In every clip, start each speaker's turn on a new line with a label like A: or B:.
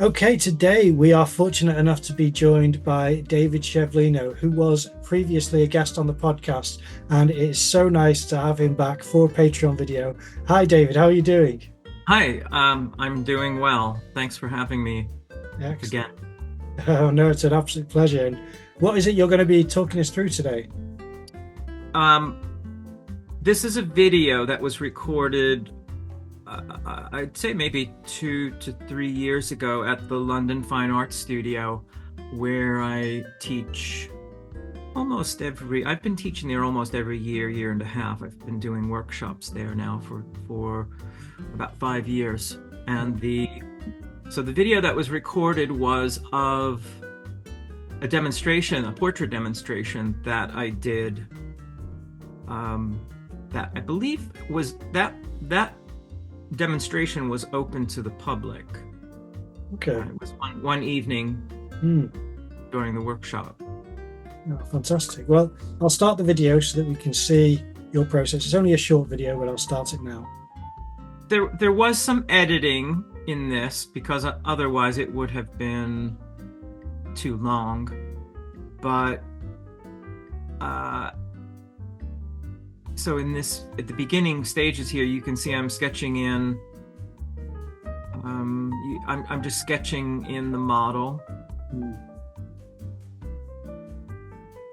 A: Okay, today we are fortunate enough to be joined by David Shelvino, who was previously a guest on the podcast, and it is so nice to have him back for a Patreon video. Hi, David, how are you doing?
B: Hi, I'm doing well. Thanks for having me
A: Excellent.
B: again.
A: Oh, no, it's an absolute pleasure. And what is it you're going to be talking us through today?
B: Um, this is a video that was recorded, I'd say maybe 2 to 3 years ago at the London Fine Arts Studio, where I teach I've been teaching there almost every year and a half. I've been doing workshops there now for about 5 years. And so the video that was recorded was of a portrait demonstration that I did, that I believe that demonstration was open to the public.
A: Okay.
B: It was one evening during the workshop.
A: Oh, fantastic. Well, I'll start the video so that we can see your process. It's only a short video, but I'll start it now.
B: There was some editing in this because otherwise it would have been too long. But so at the beginning stages here, you can see I'm sketching in. I'm just sketching in the model.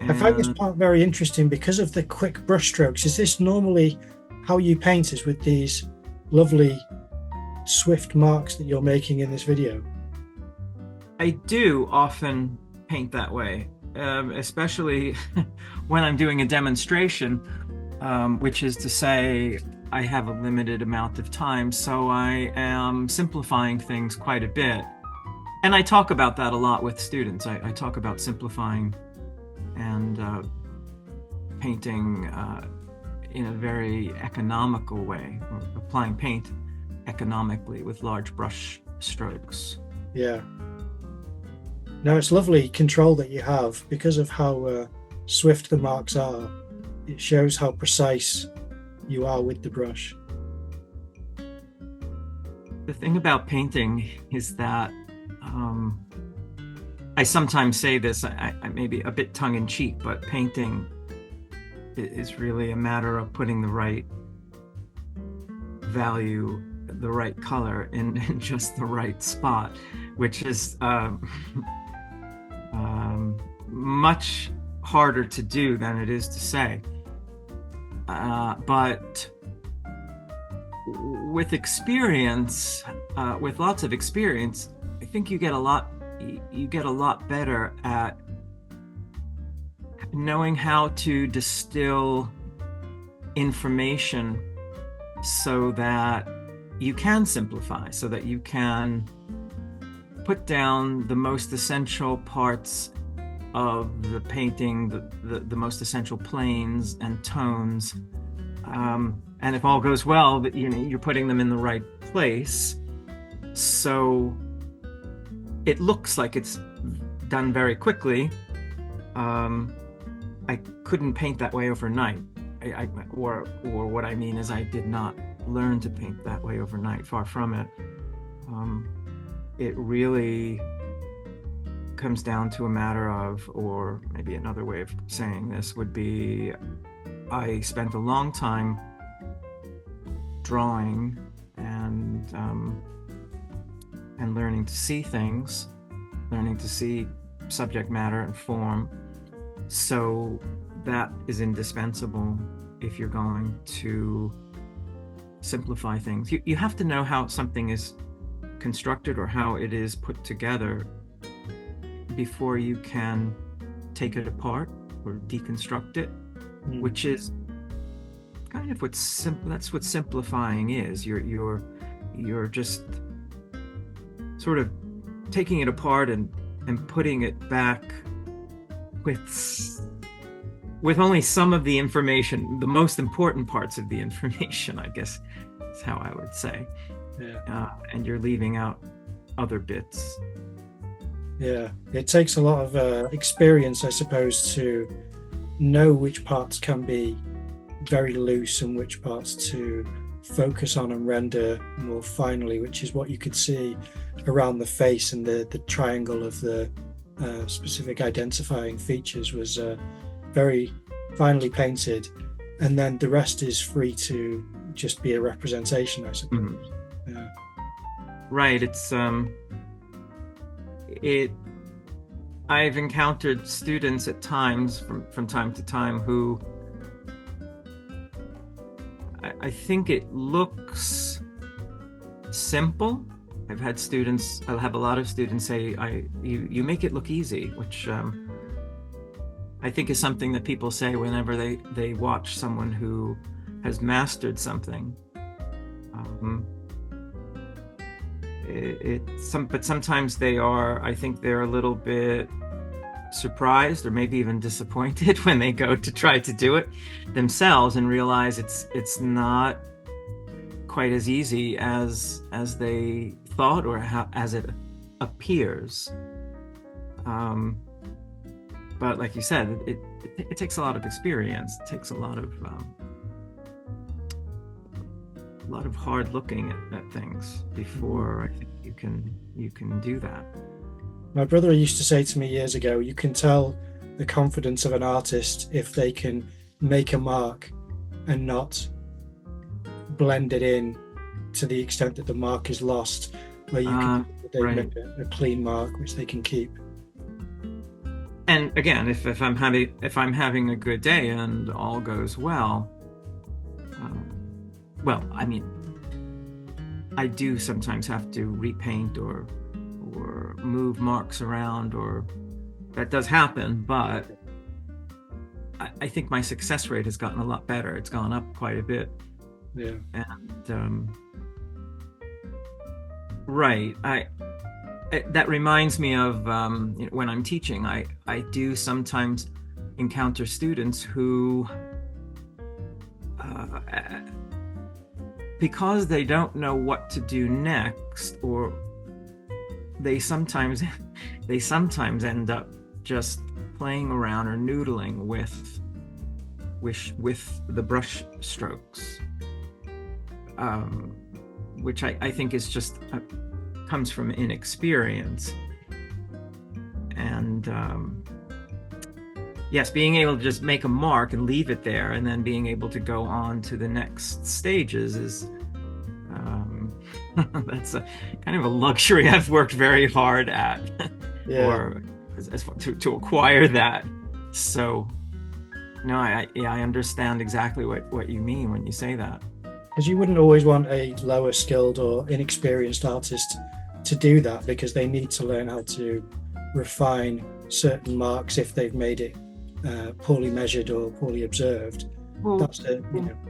A: I find this part very interesting because of the quick brush strokes. Is this normally how you paint, is with these lovely swift marks that you're making in this video?
B: I do often paint that way, especially when I'm doing a demonstration, which is to say I have a limited amount of time, so I am simplifying things quite a bit. And I talk about that a lot with students. I talk about simplifying and painting in a very economical way, or applying paint economically with large brush strokes.
A: Yeah. Now it's lovely control that you have because of how swift the marks are. It shows how precise you are with the brush.
B: The thing about painting is that I sometimes say this, I may be a bit tongue-in-cheek, but painting is really a matter of putting the right value, the right color in just the right spot, which is much harder to do than it is to say. But with experience, with lots of experience, I think you get a lot better at knowing how to distill information so that you can simplify, so that you can put down the most essential parts of the painting, the most essential planes and tones, and if all goes well, that you're putting them in the right place, so it looks like it's done very quickly. I couldn't paint that way overnight. Or what I mean is I did not learn to paint that way overnight, far from it. It really comes down to a matter of, or maybe another way of saying this would be, I spent a long time drawing and learning to see things, learning to see subject matter and form. So that is indispensable if you're going to simplify things. You have to know how something is constructed or how it is put together before you can take it apart or deconstruct it, which is kind of that's what simplifying is. You're just sort of taking it apart and putting it back with only some of the information, the most important parts of the information, I guess is how I would say. Yeah. And you're leaving out other bits.
A: Yeah, it takes a lot of experience, I suppose, to know which parts can be very loose and which parts to focus on and render more finely, which is what you could see around the face, and the triangle of the specific identifying features was very finely painted, and then the rest is free to just be a representation, I suppose.
B: Mm-hmm.
A: Yeah.
B: Right. It's I've encountered students at times from time to time who I think it looks simple. I'll have a lot of students say, you make it look easy, which I think is something that people say whenever they watch someone who has mastered something. But sometimes I think they're a little bit surprised or maybe even disappointed when they go to try to do it themselves and realize it's not quite as easy as they thought, or as it appears. But like you said, it takes a lot of experience. It takes a lot of hard looking at things before I think you can do that.
A: My brother used to say to me years ago, you can tell the confidence of an artist if they can make a mark and not blend it in to the extent that the mark is lost, where you can make a clean mark which they can keep.
B: And again, if I'm having a good day and all goes well, I mean, I do sometimes have to repaint or move marks around, or that does happen, but I think my success rate has gotten a lot better. It's gone up quite a bit.
A: Yeah.
B: And right, that reminds me of when I'm teaching, I do sometimes encounter students who because they don't know what to do next, or they sometimes end up just playing around or noodling with the brush strokes, which I think is just comes from inexperience. And yes, being able to just make a mark and leave it there, and then being able to go on to the next stages is that's a kind of a luxury I've worked very hard at, or to acquire that. So no, I understand exactly what you mean when you say that.
A: Because you wouldn't always want a lower skilled or inexperienced artist to do that, because they need to learn how to refine certain marks if they've made it poorly measured or poorly observed.
B: Well,
A: that's the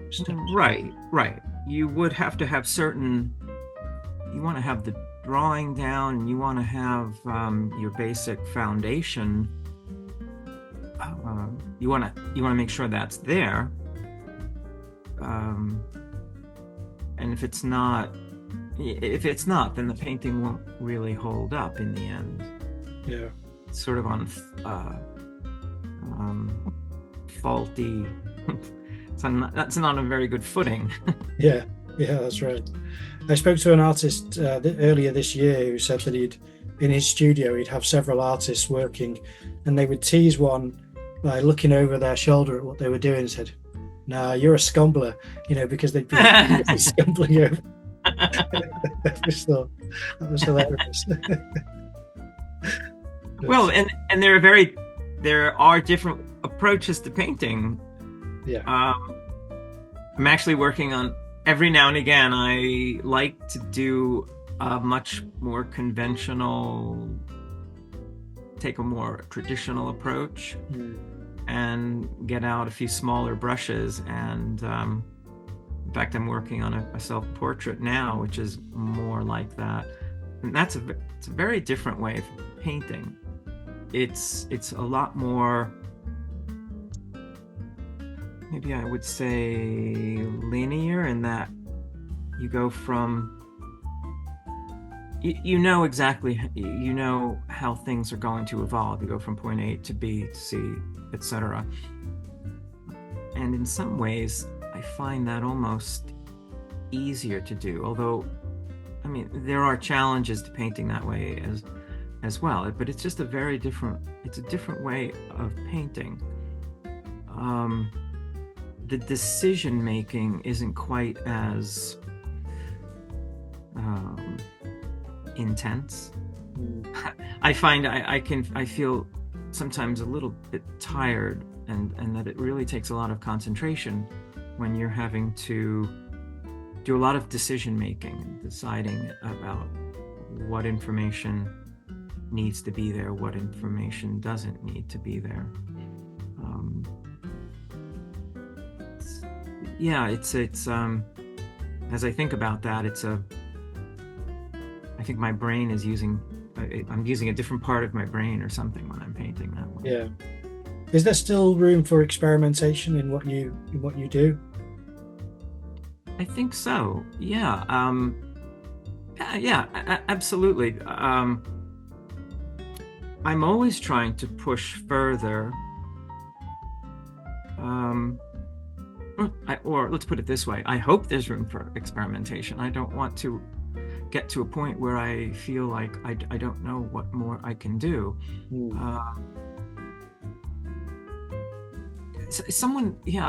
A: steps.
B: Right. You would have to have you want to have the drawing down, and you want to have your basic foundation. You want to make sure that's there. And if it's not, then the painting won't really hold up in the end.
A: Yeah.
B: It's sort of on faulty. That's not a very good footing.
A: Yeah, that's right. I spoke to an artist earlier this year who said that in his studio he'd have several artists working, and they would tease one by looking over their shoulder at what they were doing and said, "Nah, you're a scumbler," because they'd be scumbling over. That was hilarious.
B: Well, and there are different approaches to painting.
A: Yeah.
B: I'm actually working on, every now and again, I like to do a much more conventional, take a more traditional approach, and get out a few smaller brushes. And in fact, I'm working on a self-portrait now, which is more like that. And it's a very different way of painting. It's a lot more, maybe I would say, linear, in that you go from, you know exactly, how things are going to evolve. You go from point A to B to C, etc. And in some ways, I find that almost easier to do, although I mean there are challenges to painting that way as well, but it's just a different way of painting. The decision making isn't quite as intense. I find I feel sometimes a little bit tired, and that it really takes a lot of concentration when you're having to do a lot of decision making and deciding about what information needs to be there, what information doesn't need to be there. It's as I think about that, I think my brain is I'm using a different part of my brain or something when I'm painting that way.
A: Yeah. Is there still room for experimentation in what you do?
B: I think so. Yeah. Absolutely. I'm always trying to push further. Or let's put it this way. I hope there's room for experimentation. I don't want to get to a point where I feel like I don't know what more I can do.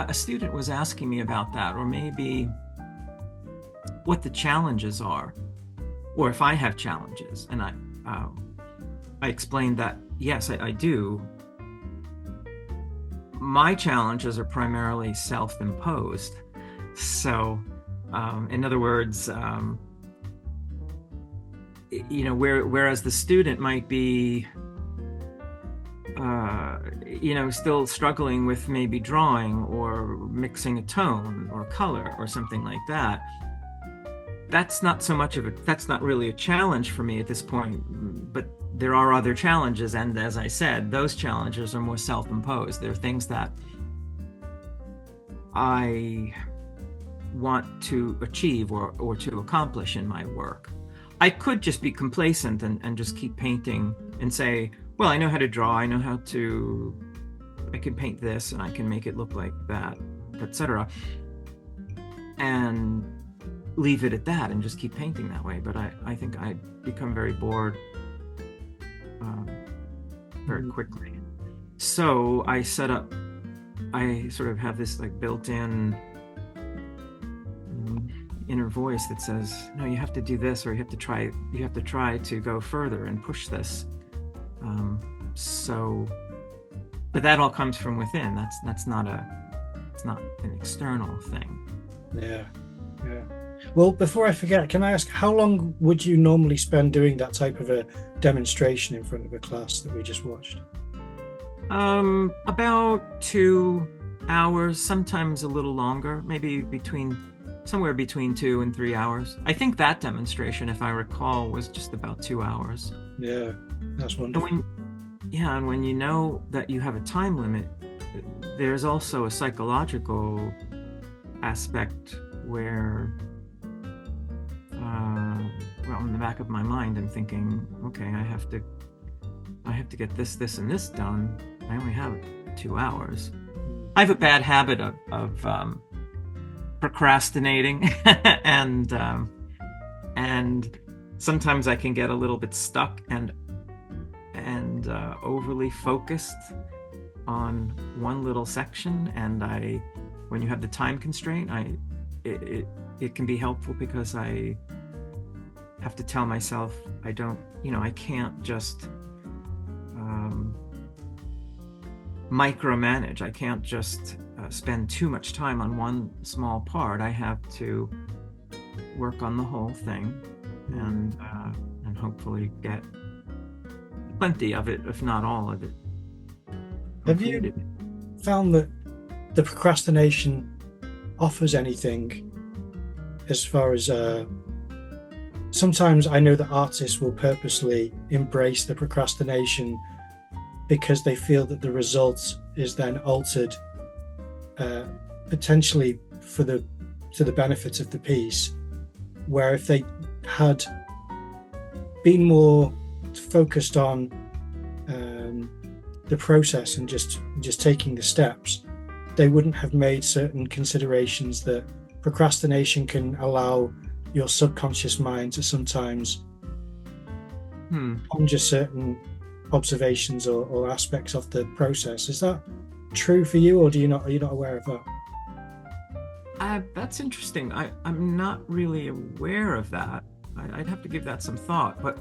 B: A student was asking me about that, or maybe what the challenges are, or if I have challenges. And I explained that, yes, I do. My challenges are primarily self-imposed. So, in other words, whereas the student might be, still struggling with maybe drawing or mixing a tone or color or something like that, that's not really a challenge for me at this point. But there are other challenges, and as I said, those challenges are more self-imposed. They're things that I want to achieve or to accomplish in my work. I could just be complacent and just keep painting and say, well, I know how to draw, I can paint this and I can make it look like that, etc. And leave it at that and just keep painting that way. But I think I'd become very bored very quickly. So I sort of have this like built-in inner voice that says, no, you have to do this, or you have to try to go further and push this. But that all comes from within. It's not an external thing.
A: Yeah. Well, before I forget, can I ask, how long would you normally spend doing that type of a demonstration in front of a class that we just watched?
B: About 2 hours, sometimes a little longer, maybe somewhere between 2 and 3 hours. I think that demonstration, if I recall, was just about 2 hours.
A: Yeah, that's wonderful.
B: And when you know that you have a time limit, there's also a psychological aspect where, in the back of my mind, I'm thinking, okay, I have to get this, and this done. I only have 2 hours. I have a bad habit of procrastinating, and sometimes I can get a little bit stuck and overly focused on one little section. And when you have the time constraint, it can be helpful because I have to tell myself I can't just micromanage. I can't just spend too much time on one small part. I have to work on the whole thing and hopefully get plenty of it, if not all of it.
A: Have you found that the procrastination offers anything as far as sometimes I know that artists will purposely embrace the procrastination because they feel that the result is then altered potentially to the benefit of the piece, where if they had been more focused on the process and just taking the steps, they wouldn't have made certain considerations that procrastination can allow your subconscious mind to sometimes conjure certain observations or aspects of the process. Is that true for you, or are you not aware of that?
B: That's interesting. I'm not really aware of that. I'd have to give that some thought. But,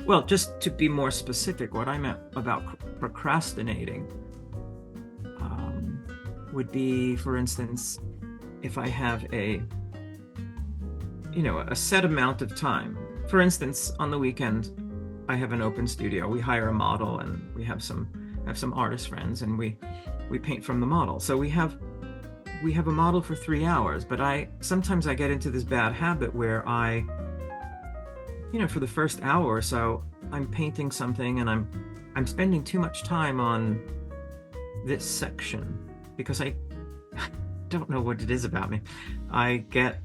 B: well, just to be more specific, what I meant about procrastinating would be, for instance, if I have a set amount of time. For instance, on the weekend, I have an open studio. We hire a model, and we have some artist friends, and we paint from the model. So we have a model for 3 hours, but sometimes I get into this bad habit where for the first hour or so, I'm painting something, and I'm spending too much time on this section because I don't know what it is about me. I get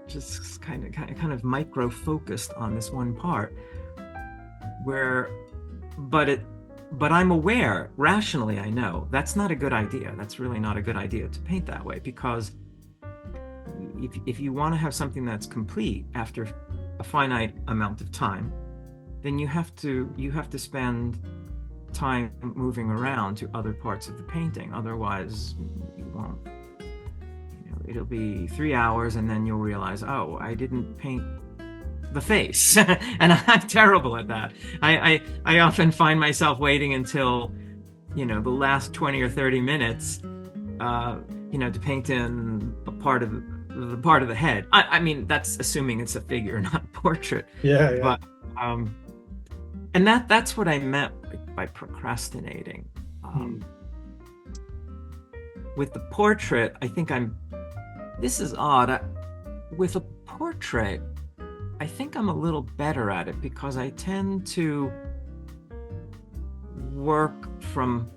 B: just kind of micro focused on this one part but I'm aware, rationally I know that's not a good idea. That's really not a good idea to paint that way, because if you want to have something that's complete after a finite amount of time, then you have to spend time moving around to other parts of the painting. Otherwise you won't. It'll be 3 hours, and then you'll realize, oh, I didn't paint the face. And I'm terrible at that. I often find myself waiting until the last 20 or 30 minutes to paint in a part of the head. I mean, that's assuming it's a figure, not a portrait.
A: Yeah.
B: But and that's what I meant by procrastinating. With the portrait, I think this is odd. With a portrait, I think I'm a little better at it, because I tend to work from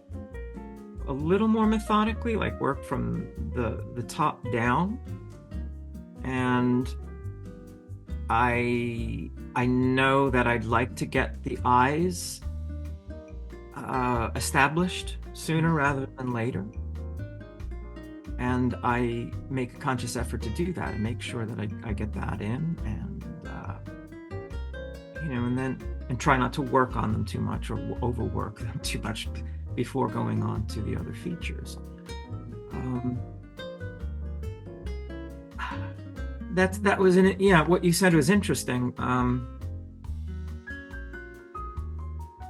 B: a little more methodically, like work from the top down. And I know that I'd like to get the eyes established sooner rather than later. And I make a conscious effort to do that and make sure that I get that in, and try not to work on them too much or overwork them too much before going on to the other features. That was what you said was interesting.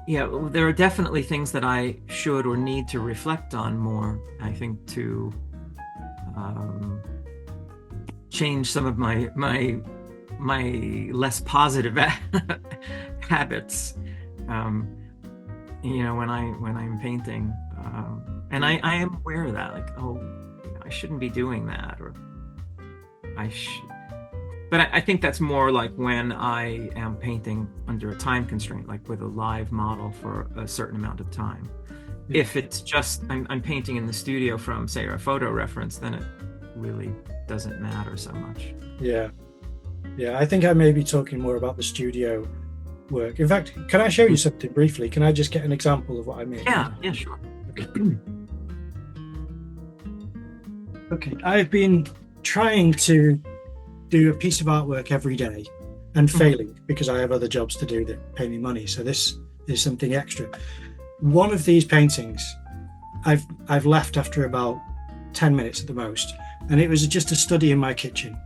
B: There are definitely things that I should or need to reflect on more, I think, to change some of my less positive habits when I'm painting, and I am aware of that, like, I shouldn't be doing that, or but I think that's more like when I am painting under a time constraint, like with a live model for a certain amount of time. If it's just I'm painting in the studio from, say, a photo reference, then it really doesn't matter so much.
A: Yeah, I think I may be talking more about the studio work. In fact, can I show you something briefly? Can I just get an example of what I mean?
B: Yeah, sure.
A: Okay, I've been trying to do a piece of artwork every day and failing because I have other jobs to do that pay me money. So this is something extra. One of these paintings I've left after about 10 minutes at the most, and it was just a study in my kitchen,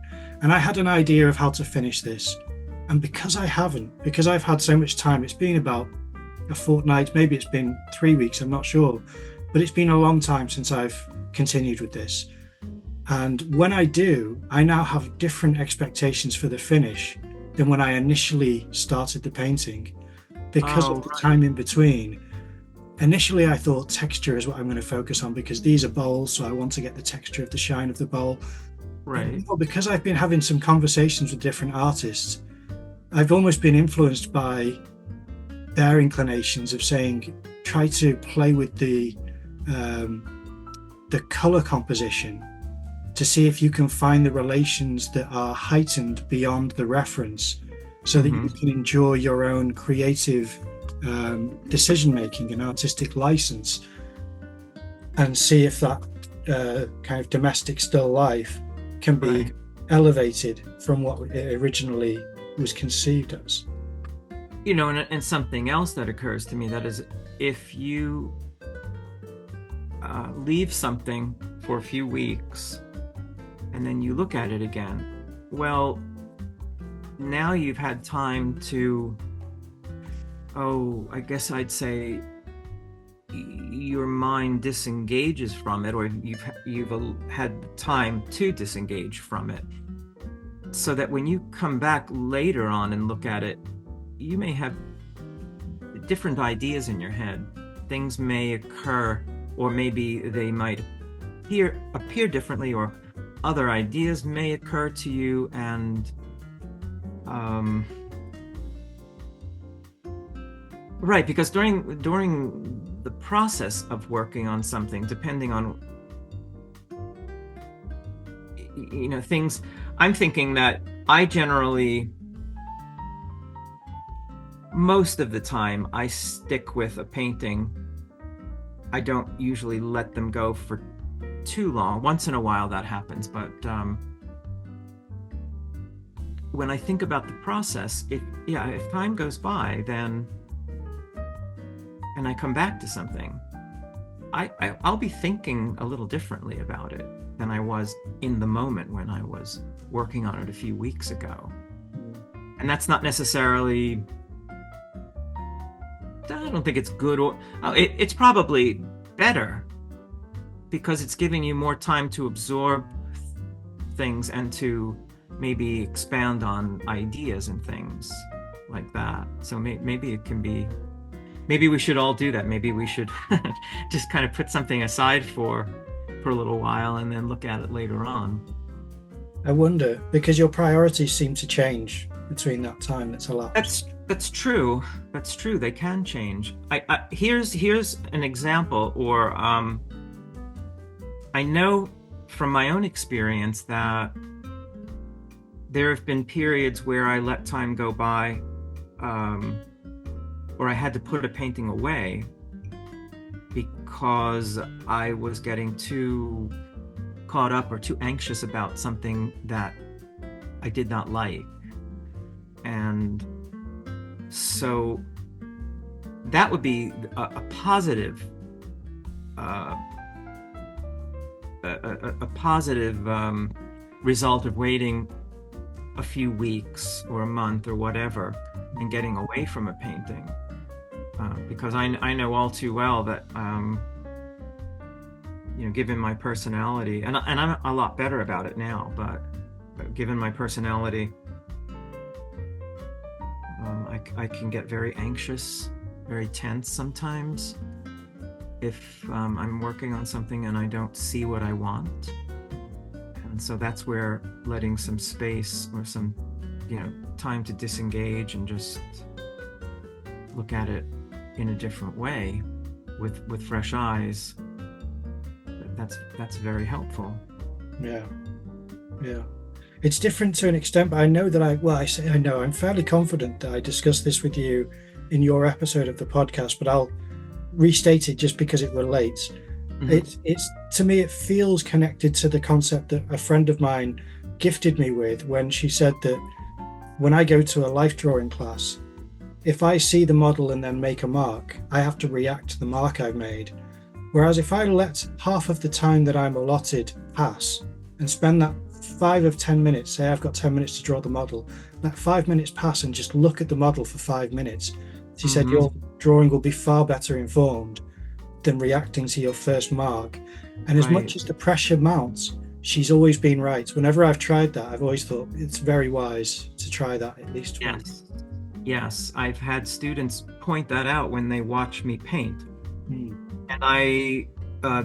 A: and I had an idea of how to finish this, and because I've had so much time, it's been about a fortnight, maybe it's been 3 weeks, I'm not sure, but it's been a long time since I've continued with this. And when I do, I now have different expectations for the finish than when I initially started the painting, because of the time in between. Initially, I thought texture is what I'm going to focus on because these are bowls, so I want to get the texture of the shine of the bowl.
B: Right.
A: Well, because I've been having some conversations with different artists, I've almost been influenced by their inclinations of saying, try to play with the color composition to see if you can find the relations that are heightened beyond the reference, so that you can enjoy your own creative decision making and artistic license, and see if that kind of domestic still life can be
B: Right.
A: elevated from what it originally was conceived as.
B: And something else that occurs to me, that is, if you leave something for a few weeks and then you look at it again, well, now you've had time to, I guess I'd say your mind disengages from it, or you've had time to disengage from it, so that when you come back later on and look at it, you may have different ideas in your head. Things may occur, or maybe they might appear differently, or other ideas may occur to you, and right, because during the process of working on something, depending on things, I'm thinking that I generally, most of the time, I stick with a painting. I don't usually let them go for too long. Once in a while that happens, but when I think about the process, if time goes by, then, and I come back to something, I'll be thinking a little differently about it than I was in the moment when I was working on it a few weeks ago. And that's not necessarily, I don't think it's good, or it's probably better, because it's giving you more time to absorb things and to maybe expand on ideas and things like that. So maybe it can be, maybe we should all do that. Maybe we should just kind of put something aside for a little while and then look at it later on.
A: I wonder, because your priorities seem to change between that time that's elapsed.
B: That's true. That's true. They can change. Here's an example, or I know from my own experience that there have been periods where I let time go by, or I had to put a painting away because I was getting too caught up or too anxious about something that I did not like. And so that would be a positive, a positive result of waiting a few weeks or a month or whatever and getting away from a painting, because I know all too well that given my personality, and I'm a lot better about it now, but given my personality, I can get very anxious, very tense sometimes if I'm working on something and I don't see what I want. And so that's where letting some space or some time to disengage and just look at it in a different way with fresh eyes, that's very helpful.
A: Yeah. It's different to an extent, but I know that I'm fairly confident that I discussed this with you in your episode of the podcast, but I'll restate it just because it relates. Mm-hmm. It's to me, it feels connected to the concept that a friend of mine gifted me with when she said that when I go to a life drawing class, if I see the model and then make a mark, I have to react to the mark I've made. Whereas if I let half of the time that I'm allotted pass and spend that 5 of 10 minutes, say I've got 10 minutes to draw the model, let 5 minutes pass and just look at the model for 5 minutes. She said your drawing will be far better informed than reacting to your first mark. And as much as the pressure mounts, she's always been right. Whenever I've tried that, I've always thought it's very wise to try that at least once.
B: Yes, I've had students point that out when they watch me paint. And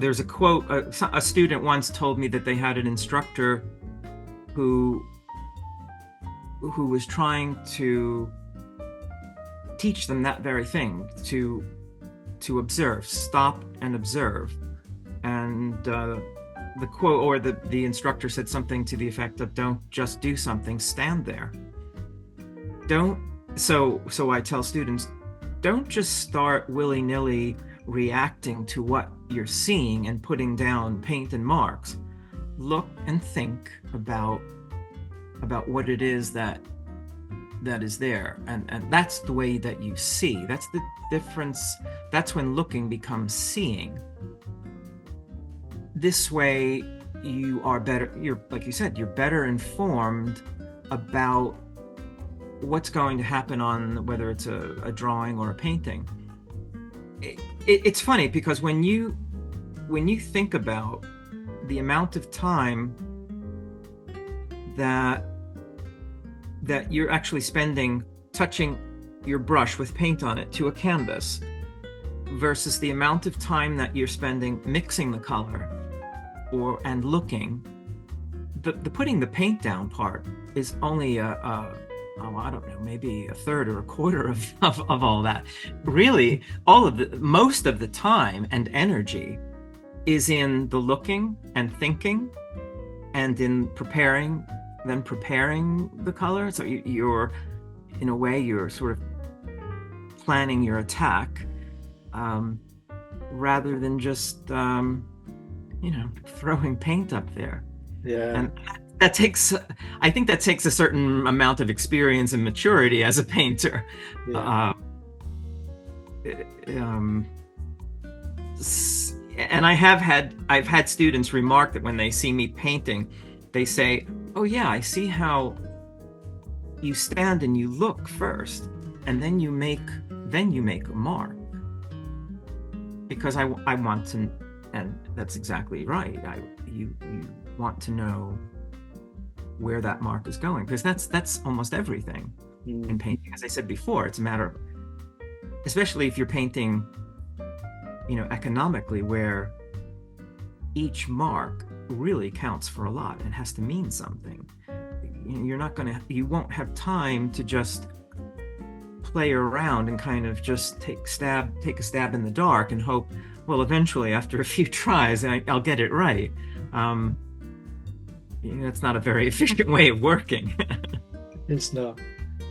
B: there's a quote, a student once told me that they had an instructor who was trying to teach them that very thing, to observe, stop and observe. And the quote, or the instructor said something to the effect of, don't just do something, stand there. So I tell students, don't just start willy-nilly reacting to what you're seeing and putting down paint and marks. look and think about what it is that is there, and that's the way that you see. That's the difference. That's when looking becomes seeing. This way you are better, you're, like you said, you're better informed about what's going to happen on, whether it's a drawing or a painting. It's funny because when you think about the amount of time that you're actually spending touching your brush with paint on it to a canvas versus the amount of time that you're spending mixing the color and looking, the putting the paint down part is only I don't know, maybe a third or a quarter of all that. Really, most of the time and energy is in the looking and thinking, and in preparing the color. So you're, in a way, you're sort of planning your attack, rather than just throwing paint up there.
A: Yeah.
B: And I think that takes a certain amount of experience and maturity as a painter.
A: Yeah.
B: And I've had students remark that when they see me painting, they say, "Oh yeah, I see how you stand and you look first, and then you make a mark." Because I want to, and that's exactly right. You want to know where that mark is going, because that's almost everything in painting. As I said before, it's a matter of, especially if you're painting, economically, where each mark really counts for a lot and has to mean something. You won't have time to just play around and kind of just take a stab in the dark and hope, well, eventually after a few tries I'll get it right. That's not a very efficient way of working.
A: It's not.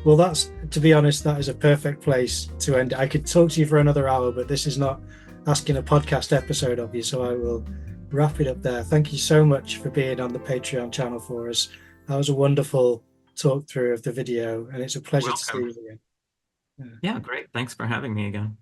A: Well, to be honest, that is a perfect place to end. I could talk to you for another hour, but this is not asking a podcast episode of you, so I will wrap it up there. Thank you so much for being on the Patreon channel for us. That was a wonderful talk through of the video, and it's a pleasure to see you again.
B: Yeah, great. Thanks for having me again.